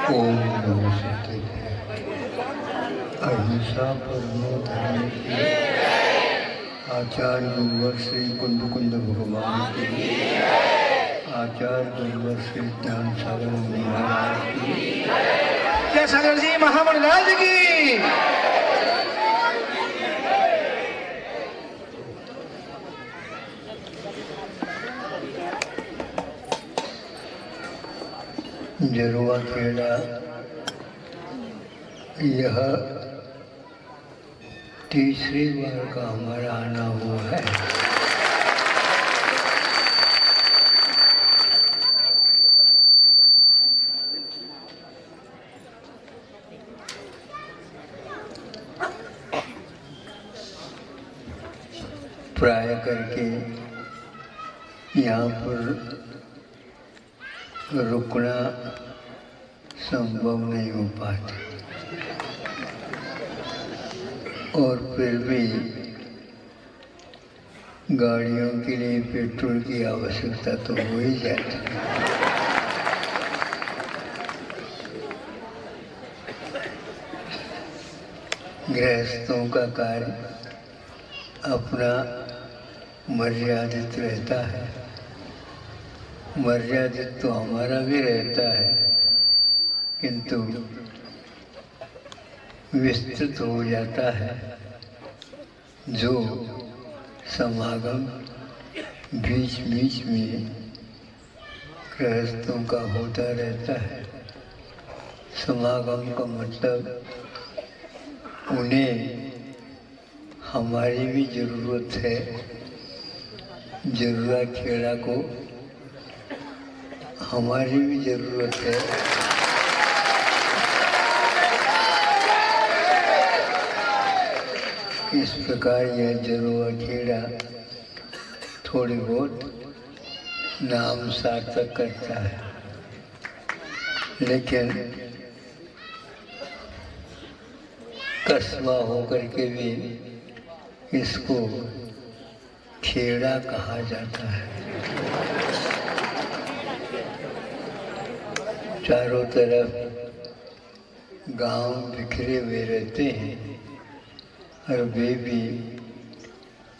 ओम नमस्ते। अहिंसा परमो धर्म की आचार्य गुरुवर श्री कुंद कुंद भगवान की, आचार्य गुरुवर श्री ज्ञान सागर महाराज की, जय सागर जी महामंडल की। जरुआ खेड़ा यह तीसरी बार का हमारा आना हुआ है। प्राय करके यहाँ पर रुकना संभव नहीं हो पाता, और फिर भी गाड़ियों के लिए पेट्रोल की आवश्यकता तो हो ही जाती है। गृहस्थों का कार्य अपना मर्यादित रहता है, मर्यादित तो हमारा भी रहता है, किंतु विस्तृत हो जाता है। जो समागम बीच बीच में गृहस्थों का होता रहता है, समागम का मतलब उन्हें हमारी भी ज़रूरत है। जरुआ खेड़ा को हमारी भी ज़रूरत है। इस प्रकार यह जरुआ खेड़ा थोड़ी बहुत नाम सार्थक करता है, लेकिन कस्बा होकर के भी इसको खेड़ा कहा जाता है। चारों तरफ गांव बिखरे हुए रहते हैं, और वे भी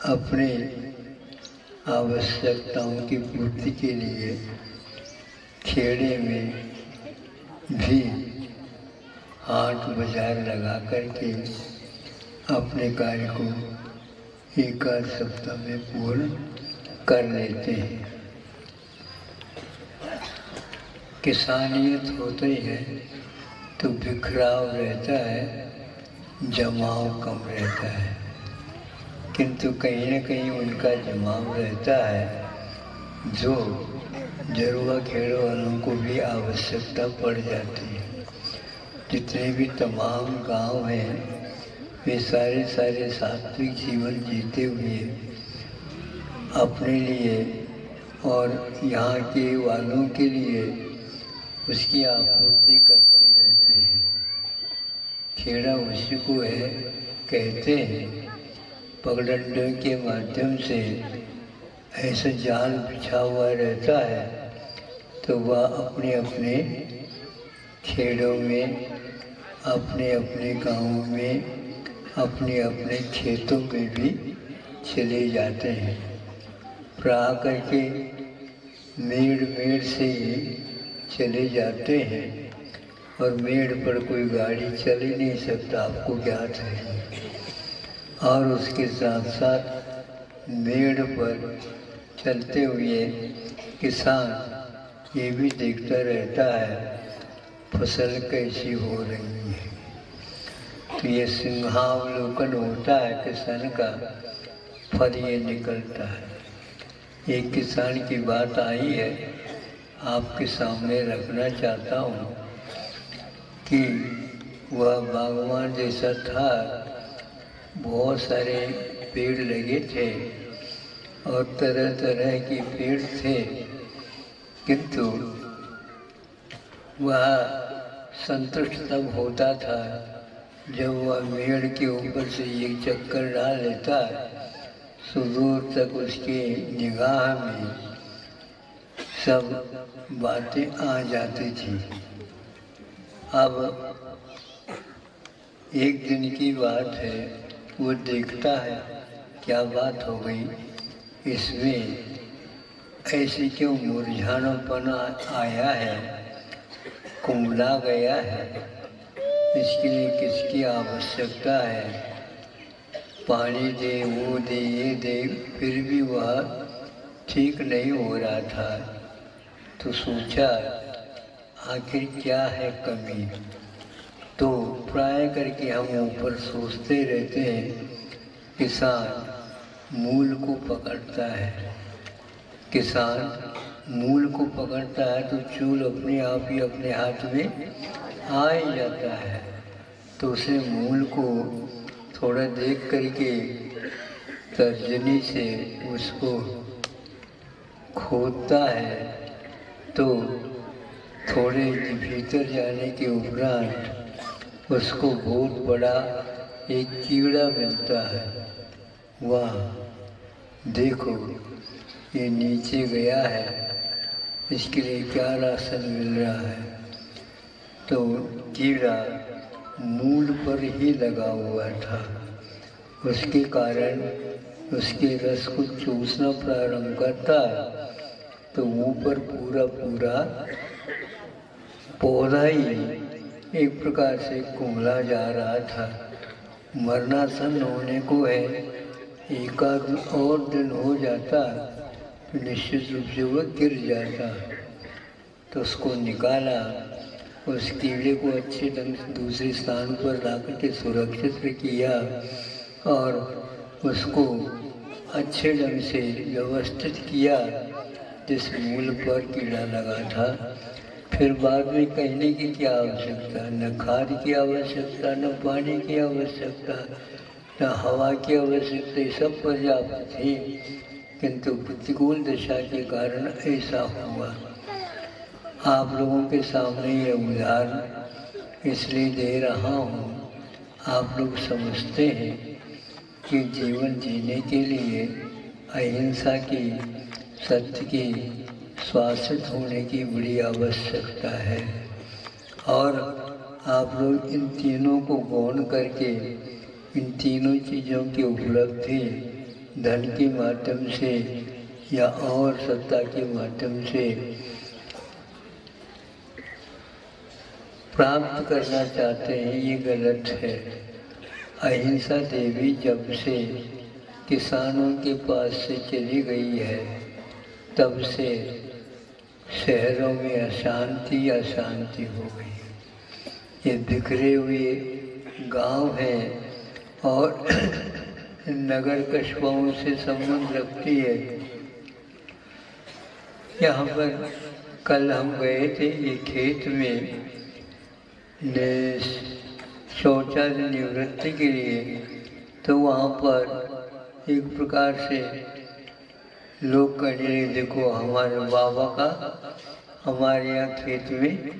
अपनी आवश्यकताओं की पूर्ति के लिए खेड़े में भी हाट बाजार लगा करके अपने कार्य को एक आध सप्ताह में पूर्ण कर लेते हैं। किसानियत होते ही है तो बिखराव रहता है, जमाव कम रहता है, किंतु कहीं न कहीं उनका जमाव रहता है जो जरुआ खेड़ वालों को भी आवश्यकता पड़ जाती है। जितने भी तमाम गांव हैं वे सारे सात्विक जीवन जीते हुए अपने लिए और यहाँ के वालों के लिए उसकी आपूर्ति करते रहते हैं। खेड़ा उसी को है कहते हैं, पगडंडों के माध्यम से ऐसा जाल बिछा हुआ रहता है तो वह अपने अपने खेड़ों में, अपने अपने गाँवों में, अपने अपने खेतों में भी चले जाते हैं। प्राह करके मेड़ से ही चले जाते हैं, और मेड़ पर कोई गाड़ी चल ही नहीं सकता, आपको ज्ञात है। और उसके साथ साथ मेड़ पर चलते हुए किसान ये भी देखता रहता है फसल कैसी हो रही है। तो ये सिंहावलोकन होता है किसान का, फल ये निकलता है। एक किसान की बात आई है, आपके सामने रखना चाहता हूँ कि वह बागवान जैसा था, बहुत सारे पेड़ लगे थे और तरह तरह के पेड़ थे, किंतु वह संतुष्ट तब होता था जब वह मेड़ के ऊपर से एक चक्कर डाल लेता, सुदूर तक उसके निगाह में सब बातें आ जाती थी। अब एक दिन की बात है, वो देखता है क्या बात हो गई, इसमें ऐसे क्यों मुरझानापन आया है, कुंबला गया है, इसके लिए किसकी आवश्यकता है, पानी दे, वो दे, ये दे, फिर भी वह ठीक नहीं हो रहा था। तो सोचा आखिर क्या है कमी। तो प्राय करके हम ऊपर सोचते रहते हैं, किसान मूल को पकड़ता है, किसान मूल को पकड़ता है तो चूल अपने आप ही अपने हाथ में आ ही जाता है। तो उसे मूल को थोड़ा देख करके तर्जनी से उसको खोदता है, तो थोड़े भीतर जाने के उपरांत उसको बहुत बड़ा एक कीड़ा मिलता है। वाह, देखो ये नीचे गया है, इसके लिए क्या राशन मिल रहा है। तो कीड़ा मूल पर ही लगा हुआ था, उसके कारण उसके रस को चूसना प्रारंभ करता, तो ऊपर पूरा पूरा पौधा ही एक प्रकार से कुंबला जा रहा था। मरणासन होने को है, एक आध और दिन हो जाता तो निश्चित रूप से वह गिर जाता। तो उसको निकाला, उस कीड़े को अच्छे ढंग से दूसरे स्थान पर ला करके सुरक्षित किया और उसको अच्छे ढंग से व्यवस्थित किया जिस मूल पर कीड़ा लगा था। फिर बाद में कहने की क्या आवश्यकता, न खाद की आवश्यकता, न पानी की आवश्यकता, न हवा की आवश्यकता, सब पर्याप्त थी, किंतु प्रतिकूल दशा के कारण ऐसा हुआ। आप लोगों के सामने ये उदाहरण इसलिए दे रहा हूँ, आप लोग समझते हैं कि जीवन जीने के लिए अहिंसा की, सत्य की, शासित होने की बड़ी आवश्यकता है। और आप लोग इन तीनों को गौण करके इन तीनों चीज़ों की उपलब्धि धन के माध्यम से या और सत्ता के माध्यम से प्राप्त करना चाहते हैं, ये गलत है। अहिंसा देवी जब से किसानों के पास से चली गई है, तब से शहरों में अशांति अशांति हो गई। ये बिखरे हुए गांव हैं और नगर कस्बों से संबंध रखती है। यहाँ पर कल हम गए थे ये खेत में शौचालय निवृत्ति के लिए, तो वहाँ पर एक प्रकार से लोग कहने लगे, देखो हमारे बाबा का हमारे यहाँ खेत में,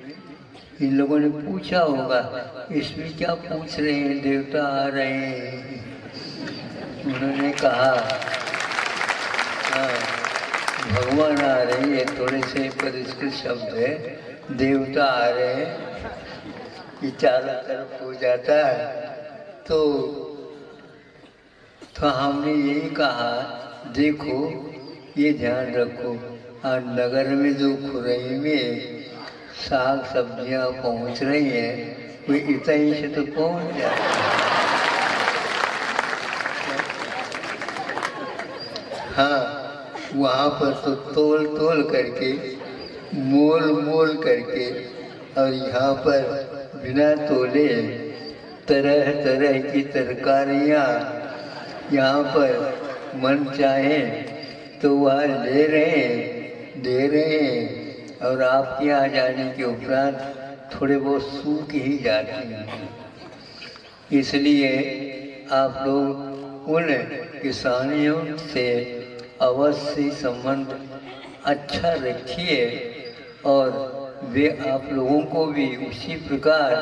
इन लोगों ने पूछा होगा इसमें क्या पूछ रहे हैं, देवता आ रहे हैं। उन्होंने कहा हाँ भगवान आ रहे हैं, थोड़े से परिष्कृत शब्द है, देवता आ रहे हैं, ये चारों तरफ हो जाता है। तो हमने यही कहा, देखो ये ध्यान रखो, और नगर में जो खुरई में साग सब्जियां पहुंच रही हैं, वो इतना से तो पहुंच जाती है। हाँ, वहाँ पर तो तोल तोल करके, मोल मोल करके, और यहाँ पर बिना तोले तरह तरह की तरकारियाँ यहाँ पर मन चाहे तो वह ले रहे हैं, दे रहे हैं, और आपके यहाँ जाने के उपरांत थोड़े बहुत सूख ही जाते हैं। इसलिए आप लोग उन किसानियों से अवश्य संबंध अच्छा रखिए और वे आप लोगों को भी उसी प्रकार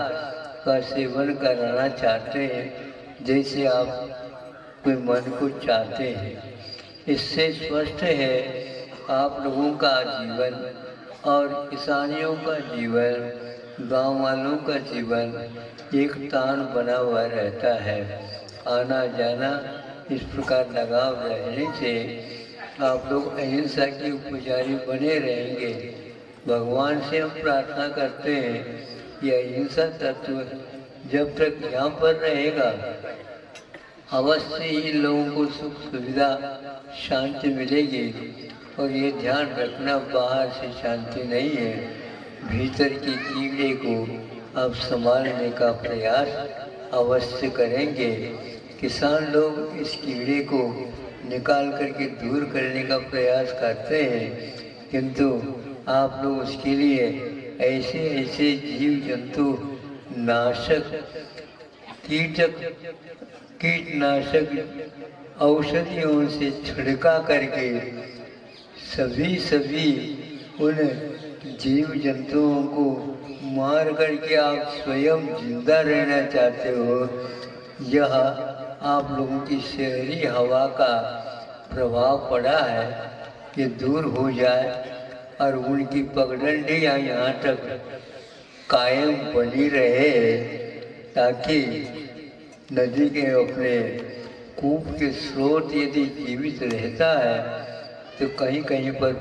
का सेवन कराना चाहते हैं जैसे आप कोई मन को चाहते हैं। इससे स्पष्ट है आप लोगों का जीवन और किसानियों का जीवन गांव वालों का जीवन एक तान बना हुआ रहता है। आना जाना इस प्रकार लगाव रहने से आप लोग अहिंसा के पुजारी बने रहेंगे। भगवान से हम प्रार्थना करते हैं कि अहिंसा तत्व जब तक यहाँ पर रहेगा अवश्य ही लोगों को सुख सुविधा शांति मिलेगी। और ये ध्यान रखना, बाहर से शांति नहीं है, भीतर की कीड़े को आप संभालने का प्रयास अवश्य करेंगे। किसान लोग इस कीड़े को निकाल करके दूर करने का प्रयास करते हैं, किंतु आप लोग उसके लिए ऐसे ऐसे जीव जंतु नाशक कीटनाशक औषधियों से छिड़का करके सभी उन जीव जंतुओं को मार करके आप स्वयं जिंदा रहना चाहते हो। यह आप लोगों की शहरी हवा का प्रभाव पड़ा है कि दूर हो जाए और उनकी पगडंडियाँ यहाँ तक कायम बनी रहे, ताकि नदी के अपने कूप के स्रोत यदि जीवित रहता है तो कहीं कहीं पर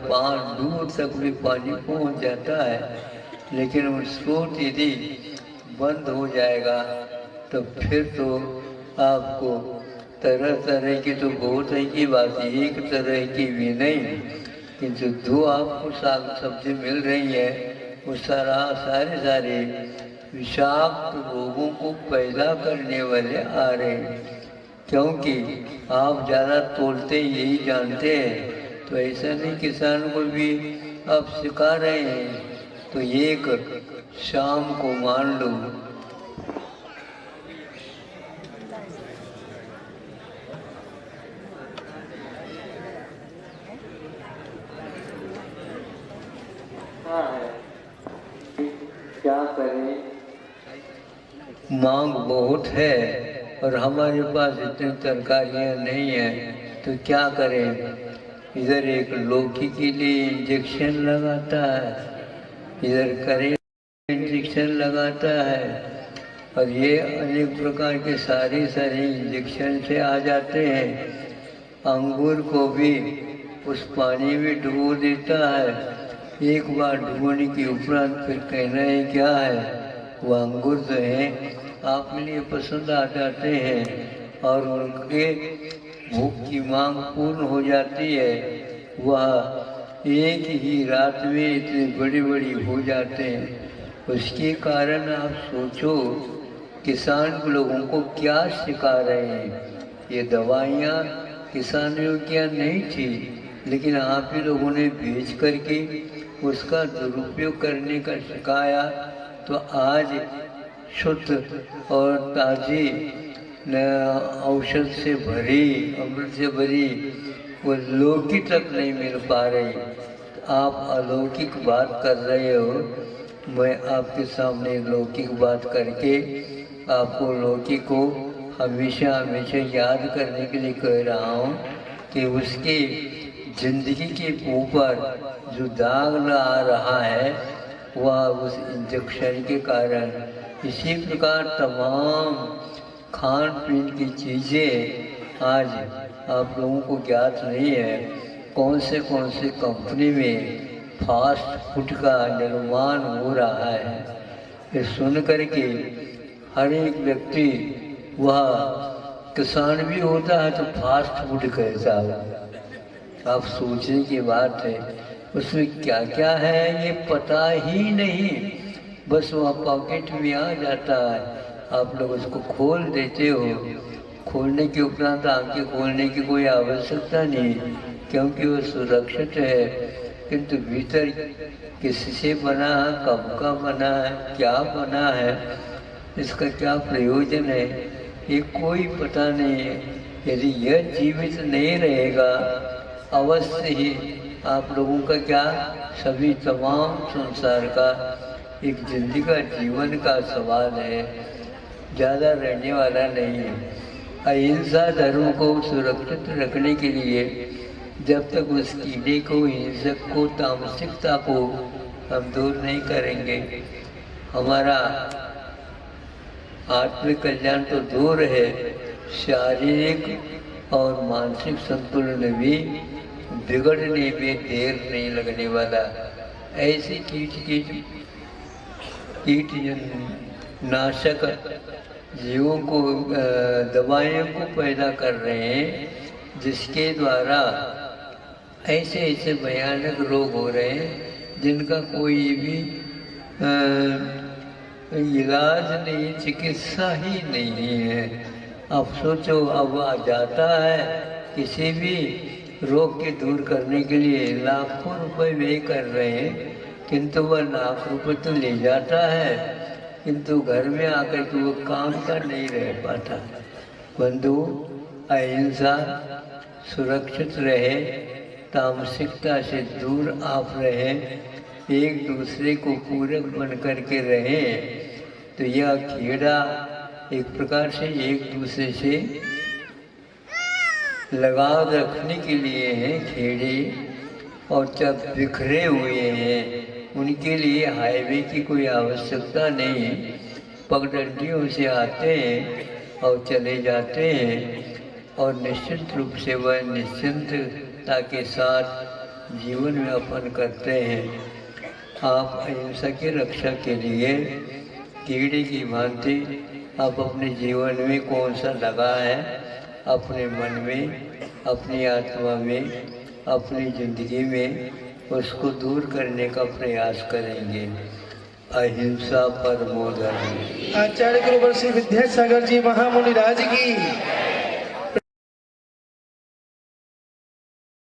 दूर तक भी पानी पहुंच जाता है, लेकिन वो स्रोत यदि बंद हो जाएगा तो फिर तो आपको तरह तरह की तो बहुत है की बात, एक तरह की भी नहीं, किंतु दो आपको साग सब्जी मिल रही है वो सारे विषाक्त रोगों को पैदा करने वाले आ रहे हैं। क्योंकि आप ज़्यादा तोलते यही जानते हैं, तो ऐसा नहीं किसान को भी आप सिखा रहे हैं। तो एक शाम को मान लो क्या करें, मांग बहुत है और हमारे पास इतनी तरकारियाँ नहीं हैं, तो क्या करें। इधर एक लौकी के लिए इंजेक्शन लगाता है, इधर करेला इंजेक्शन लगाता है, और ये अनेक प्रकार के सारे इंजेक्शन से आ जाते हैं। अंगूर को भी उस पानी में डुबो देता है, एक बार डुबोने के उपरांत फिर कहना है क्या है, वो अंगूर जो है आपके लिए पसंद आ जाते हैं और उनके भूख की मांग पूर्ण हो जाती है। वह एक ही रात में इतनी बड़ी हो जाते हैं। उसके कारण आप सोचो किसान लोगों को क्या सिखा रहे हैं। ये दवाइयाँ किसानियों की नहीं थी, लेकिन आप ही लोगों ने बेच करके उसका दुरुपयोग करने का सिखाया। तो आज शुद्ध और ताज़ी औषध से भरी, अमृत से भरी वो लौकिक तक नहीं मिल पा रही। आप अलौकिक बात कर रहे हो, मैं आपके सामने लौकिक बात करके आपको लौकिक को हमेशा याद करने के लिए कह रहा हूँ कि उसकी जिंदगी के ऊपर जो दाग आ रहा है वह उस इंजेक्शन के कारण। इसी प्रकार तमाम खान पीन की चीज़ें आज आप लोगों को ज्ञात नहीं है कौन से कंपनी में फास्ट फूड का निर्माण हो रहा है। ये सुन करके हर एक व्यक्ति, वह किसान भी होता है तो फास्ट फूड कहता है। आप सोचने की बात है उसमें क्या क्या है ये पता ही नहीं, बस वह पॉकेट में आ जाता है। आप लोग उसको खोल देते हो, खोलने के उपरांत आंखें खोलने की कोई आवश्यकता नहीं, क्योंकि वो सुरक्षित है। किंतु भीतर किससे बना है, कब का बना है, क्या बना है, इसका क्या प्रयोजन है, ये कोई पता नहीं है। यदि यह जीवित नहीं रहेगा अवश्य ही आप लोगों का क्या, सभी तमाम संसार का एक जिंदगी का जीवन का सवाल है, ज़्यादा रहने वाला नहीं है। अहिंसा धर्म को सुरक्षित रखने के लिए जब तक उस कीड़े को, हिंसक को, तामसिकता को हम दूर नहीं करेंगे, हमारा आत्मिक कल्याण तो दूर है, शारीरिक और मानसिक संतुलन भी बिगड़ने में देर नहीं लगने वाला। ऐसी कीट नाशक जीवों को दवाइयों को पैदा कर रहे हैं, जिसके द्वारा ऐसे ऐसे भयानक रोग हो रहे हैं जिनका कोई भी इलाज नहीं, चिकित्सा ही नहीं है। अब सोचो, अब आ जाता है किसी भी रोग के दूर करने के लिए लाखों रुपए व्यय कर रहे हैं, किंतु वह लाख रुपए तो ले जाता है, किंतु घर में आकर के वो काम का नहीं रह पाता। बंधु, अहिंसा सुरक्षित रहे, तामसिकता से दूर आप रहें, एक दूसरे को पूरक बन करके रहें, तो यह खेड़ा एक प्रकार से एक दूसरे से लगाव रखने के लिए है खेड़े, और जब बिखरे हुए हैं उनके लिए हाईवे की कोई आवश्यकता नहीं, पगडंडियों से आते हैं और चले जाते हैं, और निश्चित रूप से वह निश्चिंतता के साथ जीवन यापन करते हैं। आप अहिंसा की रक्षा के लिए कीड़े की भांति आप अपने जीवन में कौन सा लगा है, अपने मन में, अपनी आत्मा में, अपनी जिंदगी में उसको दूर करने का प्रयास करेंगे। अहिंसा परमो धर्म। आचार्य गुरुवर श्री विद्यासागर जी महामुनि राज की।